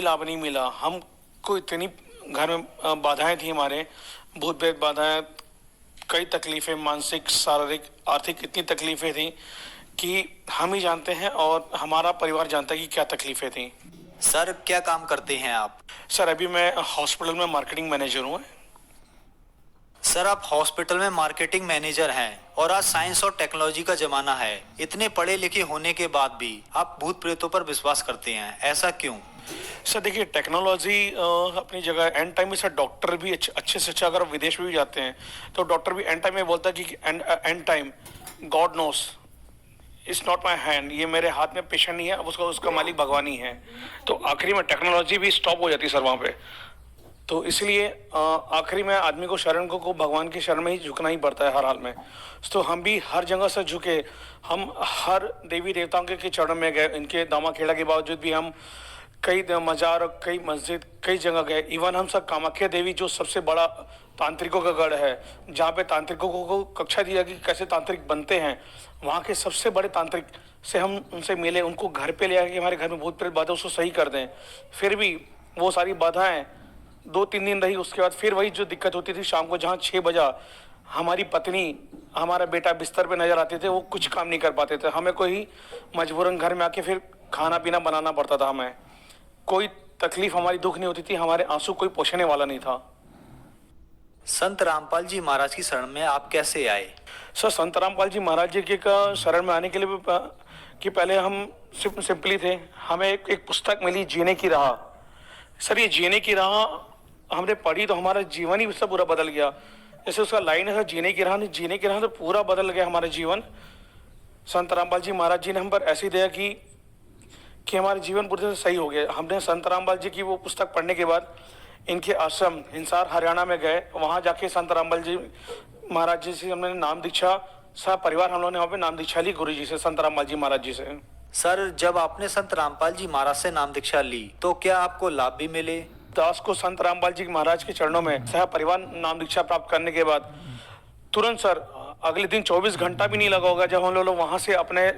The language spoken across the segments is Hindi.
लाभ नहीं मिला हमको। इतनी घर में बाधाएं थी, हमारे भूत प्रेत बाधाएं, कई तकलीफें, मानसिक, शारीरिक, आर्थिक इतनी तकलीफें थी कि हम ही जानते हैं और हमारा परिवार जानता है कि क्या तकलीफें थी। सर क्या काम करते हैं आप? सर अभी मैं हॉस्पिटल में मार्केटिंग मैनेजर हूँ। सर आप हॉस्पिटल में मार्केटिंग मैनेजर हैं और आज साइंस और टेक्नोलॉजी का जमाना है। इतने पढ़े लिखे होने के बाद भी आप भूत प्रेतों पर विश्वास करते हैं, ऐसा क्यों? सर देखिए, टेक्नोलॉजी अपनी जगह, एंड टाइम में सर डॉक्टर भी अच्छे से अच्छा, अगर विदेश में भी जाते हैं तो डॉक्टर भी एंड टाइम में बोलता है कि and time God knows, it's not my hand, ये मेरे हाथ में पेशेंट नहीं है, अब उसका मालिक भगवान ही है। तो आखिरी में टेक्नोलॉजी भी स्टॉप हो जाती है सर वहाँ पे। तो इसलिए आखिरी में आदमी को शरण को भगवान की शरण में ही झुकना ही पड़ता है हर हाल में। तो हम भी हर जगह से झुके, हम हर देवी देवताओं के चरणों में गए। इनके दामा खेड़ा के बावजूद भी हम कई मजार, कई मस्जिद, कई जगह गए। इवन हम सब कामाख्या देवी, जो सबसे बड़ा तांत्रिकों का गढ़ है, जहाँ पे तांत्रिकों को कक्षा दिया कि कैसे तांत्रिक बनते हैं, वहाँ के सबसे बड़े तांत्रिक से हम उनसे मिले, उनको घर पे ले आके हमारे घर में भूत प्रेत बाधा उसको सही कर दें। फिर भी वो सारी बाधाएं 2-3 दिन रही, उसके बाद फिर वही जो दिक्कत होती थी शाम को, जहाँ 6 बजा हमारी पत्नी, हमारा बेटा बिस्तर पे नजर आते थे, वो कुछ काम नहीं कर पाते थे। हमें कोई मजबूरन घर में आके फिर खाना पीना बनाना पड़ता था। हमें कोई तकलीफ, हमारी दुख नहीं होती थी, हमारे आंसू कोई पोंछने वाला नहीं था। संत रामपाल जी महाराज की शरण में आप कैसे आए? सर संत रामपाल जी महाराज जी के का शरण में आने के लिए कि पहले हम सिंपली थे, हमें एक पुस्तक मिली, जीने की राह। सर ये जीने की राह हमने पढ़ी तो हमारा जीवन ही सब पूरा बदल गया। जैसे उसका लाइन है, जीने की राह तो पूरा बदल गया हमारा जीवन। संत रामपाल जी महाराज जी ने हम पर ऐसी दया की कि हमारे जीवन पूरी तरह से सही हो गया। हमने संत रामपाल जी की वो पुस्तक पढ़ने के बाद इनके आश्रम हिसार हरियाणा में गए। वहाँ जाके संत रामपाल जी महाराज जी से हमने नाम दीक्षा, सब परिवार हम लोगों ने वहाँ पे नाम दीक्षा ली गुरु जी से, संत रामपाल जी महाराज जी से। सर जब आपने संत रामपाल जी महाराज से नाम दीक्षा ली तो क्या आपको लाभ भी मिले? दास को संत रामपाल जी महाराज के चरणों में सह परिवार नाम दीक्षा प्राप्त करने के बाद तुरंत सर अगले दिन 24 घंटा भी नहीं लगा होगा, जब हम लोग वहाँ से अपने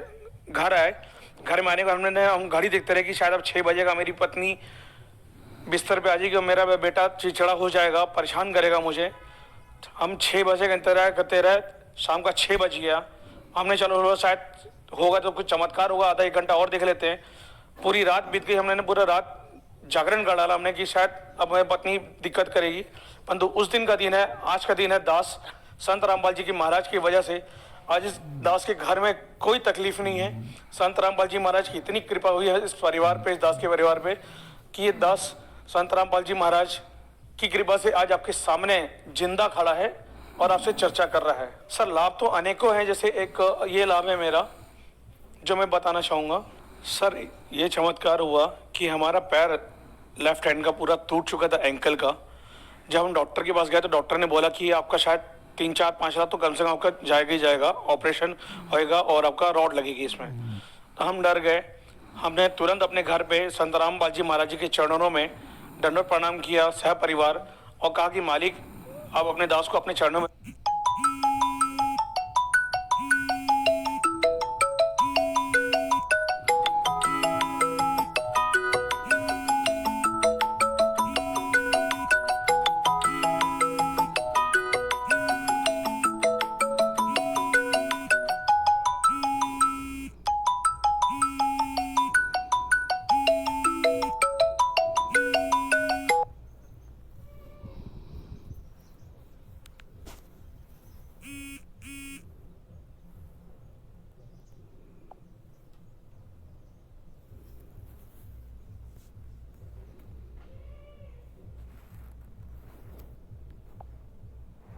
घर आए। घर में आने का हम घड़ी देखते रहे कि शायद अब 6 बजेगा, मेरी पत्नी बिस्तर पे आ जाएगी और मेरा बेटा चिड़चिड़ा हो जाएगा, परेशान करेगा मुझे। हम 6 बजे का इंतजार करते रहे, शाम का 6 बज गया। हमने चलो शायद होगा तो कुछ चमत्कार होगा, आधा 1 घंटा और देख लेते हैं। पूरी रात बीत गई, हमने पूरा रात जागरण कर डाला हमने कि शायद अब मेरी पत्नी दिक्कत करेगी। परंतु उस दिन का दिन है, आज का दिन है, दास संत रामपाल जी की महाराज की वजह से आज इस दास के घर में कोई तकलीफ नहीं है। संत रामपाल जी महाराज की इतनी कृपा हुई है इस परिवार पे, इस दास के परिवार पे, कि ये दास संत रामपाल जी महाराज की कृपा से आज आपके सामने जिंदा खड़ा है और आपसे चर्चा कर रहा है। सर लाभ तो अनेकों हैं, जैसे एक ये लाभ है मेरा जो मैं बताना चाहूँगा। सर ये चमत्कार हुआ कि हमारा पैर लेफ्ट हैंड का पूरा टूट चुका था, एंकल का। जब हम डॉक्टर के पास गए तो डॉक्टर ने बोला कि आपका शायद 3-4-5 लाख तो कम से कम आपका जाएगा ही जाएगा, ऑपरेशन होएगा और आपका रॉड लगेगी इसमें। तो हम डर गए। हमने तुरंत अपने घर पे संत रामपाल जी महाराज जी के चरणों में दंडवत प्रणाम किया सह परिवार और कहा कि मालिक आप अपने दास को अपने चरणों में।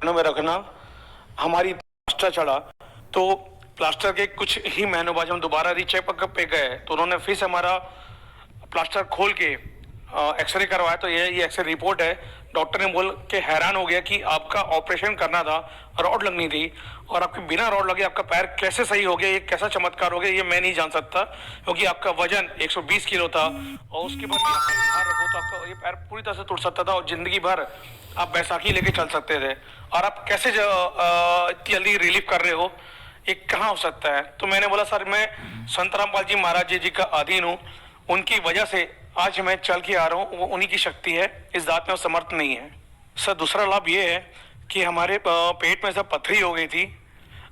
में रखना। हमारी प्लास्टर चढ़ा तो प्लास्टर के कुछ ही महीनों बाद हम दोबारा रीचेक पे गए तो उन्होंने फिर से हमारा प्लास्टर खोल के एक्सरे करवाया। तो ये एक्सरे रिपोर्ट है। डॉक्टर ने बोल के हैरान हो गया कि आपका ऑपरेशन करना था, रॉड लगनी थी, और आपके बिना रॉड लगे आपका पैर कैसे सही हो गया, ये कैसा चमत्कार हो गया, ये मैं नहीं जान सकता। क्योंकि आपका वजन 120 किलो था और उसके बाद भी आपका भार रखो तो आपका ये पैर पूरी तरह से टूट सकता था और जिंदगी भर आप बैसाखी लेके चल सकते थे। और आप कैसे इतनी जल्दी रिलीफ कर रहे हो, ये कहाँ हो सकता है। तो मैंने बोला सर मैं संत रामपाल जी महाराज जी का अधीन हूँ, उनकी वजह से आज मैं चल के आ रहा हूँ, वो उन्हीं की शक्ति है, इस बात में वो समर्थ नहीं है। सर दूसरा लाभ ये है कि हमारे पेट में सब पथरी हो गई थी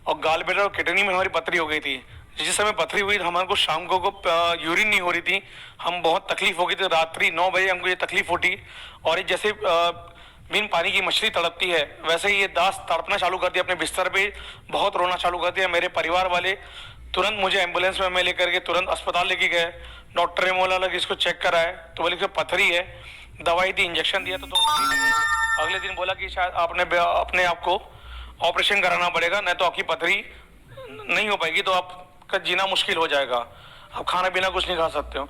और गाल ब्लैडर और किडनी में हमारी पथरी हो गई थी। जिस समय पथरी हुई तो हमारे को शाम को यूरिन नहीं हो रही थी, हम बहुत तकलीफ हो गई थी। रात्रि 9 बजे हमको ये तकलीफ उठी और ये जैसे बिन पानी की मछली तड़पती है वैसे ही ये दास तड़पना चालू कर दिया, अपने बिस्तर पे बहुत रोना चालू कर दिया। मेरे परिवार वाले तुरंत मुझे एम्बुलेंस में लेकर के तुरंत अस्पताल लेके गए। डॉक्टर ने बोला लगा इसको चेक कराए तो बोले कि पथरी है, दवाई दी, इंजेक्शन दिया तो अगले दिन बोला कि शायद आपने अपने आप को ऑपरेशन कराना पड़ेगा, नहीं तो आपकी पथरी नहीं हो पाएगी, तो आपका जीना मुश्किल हो जाएगा, आप खाना पीना कुछ नहीं खा सकते हो।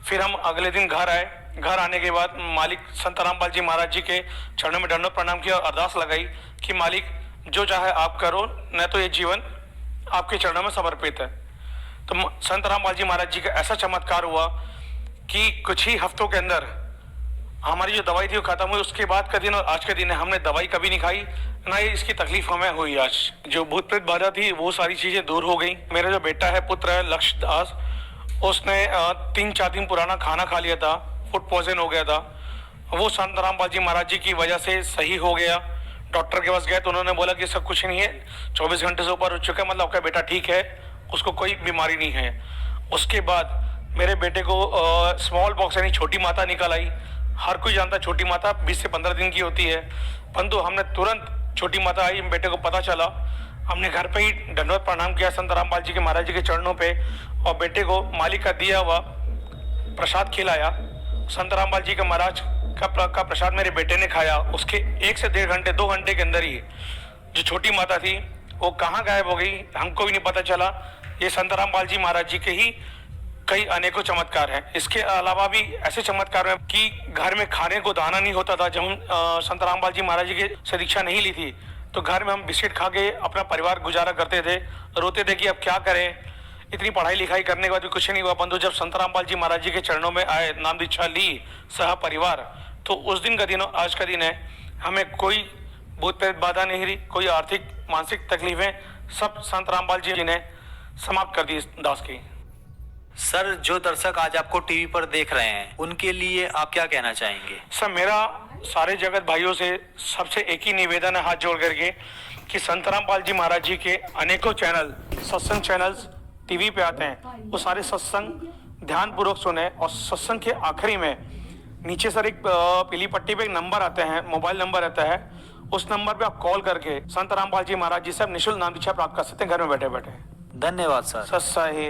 फिर हम अगले दिन घर आए। घर आने के बाद मालिक संत रामपाल जी महाराज जी के चरणों में दंडवत प्रणाम किया और अरदास लगाई कि मालिक जो चाहे आप करो, नहीं तो ये जीवन आपके चरणों में समर्पित है। तो संत रामपाल जी महाराज जी का ऐसा चमत्कार हुआ कि कुछ ही हफ्तों के अंदर हमारी जो दवाई थी वो खत्म हुई। उसके बाद का दिन और आज का दिन है, हमने दवाई कभी नहीं खाई, ना ही इसकी तकलीफ हमें हुई। आज जो भूत प्रेत बाधा थी वो सारी चीजें दूर हो गई। मेरा जो बेटा है, पुत्र है लक्ष्य दास, उसने 3-4 दिन पुराना खाना खा लिया था, फूड पॉइजन हो गया था, वो संत रामपाल जी महाराज जी की वजह से सही हो गया। डॉक्टर के पास गए तो उन्होंने बोला कि सब कुछ नहीं है, 24 घंटे से ऊपर हो चुका है, मतलब आपका बेटा ठीक है, उसको कोई बीमारी नहीं है। उसके बाद मेरे बेटे को स्मॉल पॉक्स यानी छोटी माता निकल आई। हर कोई जानता है छोटी माता 20 से 15 दिन की होती है, परंतु हमने तुरंत छोटी माता आई, बेटे को पता चला, हमने घर पे ही दंडवत प्रणाम किया संत रामपाल जी के महाराज जी के चरणों पे और बेटे को मालिक का दिया हुआ प्रसाद खिलाया। संत रामपाल जी के महाराज का प्रसाद मेरे बेटे ने खाया। उसके 1 से 1.5 घंटे 2 घंटे के अंदर ही जो छोटी माता थी वो कहाँ गायब हो गई, हमको भी नहीं पता चला। ये संत रामपाल जी महाराज जी के ही कई अनेकों चमत्कार हैं। इसके अलावा भी ऐसे चमत्कार हैं कि घर में खाने को दाना नहीं होता था। जब हम संत रामपाल जी महाराज जी की से दीक्षा नहीं ली थी तो घर में हम बिस्किट खा के अपना परिवार गुजारा करते थे, रोते थे कि अब क्या करें, इतनी पढ़ाई लिखाई करने के बाद भी कुछ नहीं हुआ। परंतु जब संत रामपाल जी महाराज जी के चरणों में आए, नाम दीक्षा ली सह परिवार, तो उस दिन का दिन आज का दिन है। हमें कोई भूत प्रेत बाधा नहीं रही, कोई आर्थिक मानसिक तकलीफें सब संत रामपाल जी ने समाप्त कर दी दास की। सर जो दर्शक आज आपको टीवी पर देख रहे हैं उनके लिए आप क्या कहना चाहेंगे? सर मेरा सारे जगत भाइयों से सबसे एक ही निवेदन है हाथ जोड़ करके कि संत रामपाल जी महाराज जी के अनेकों चैनल, सत्संग चैनल्स टीवी पे आते हैं, वो सारे सत्संग ध्यान पूर्वक सुने और सत्संग के आखिरी में नीचे सर एक पीली पट्टी पे एक नंबर आते हैं, मोबाइल नंबर रहता है, उस नंबर पे आप कॉल करके संत रामपाल जी महाराज जी से आप निःशुल्क नाम दीक्षा प्राप्त कर सकते हैं घर में बैठे बैठे। धन्यवाद सर। सत्साही।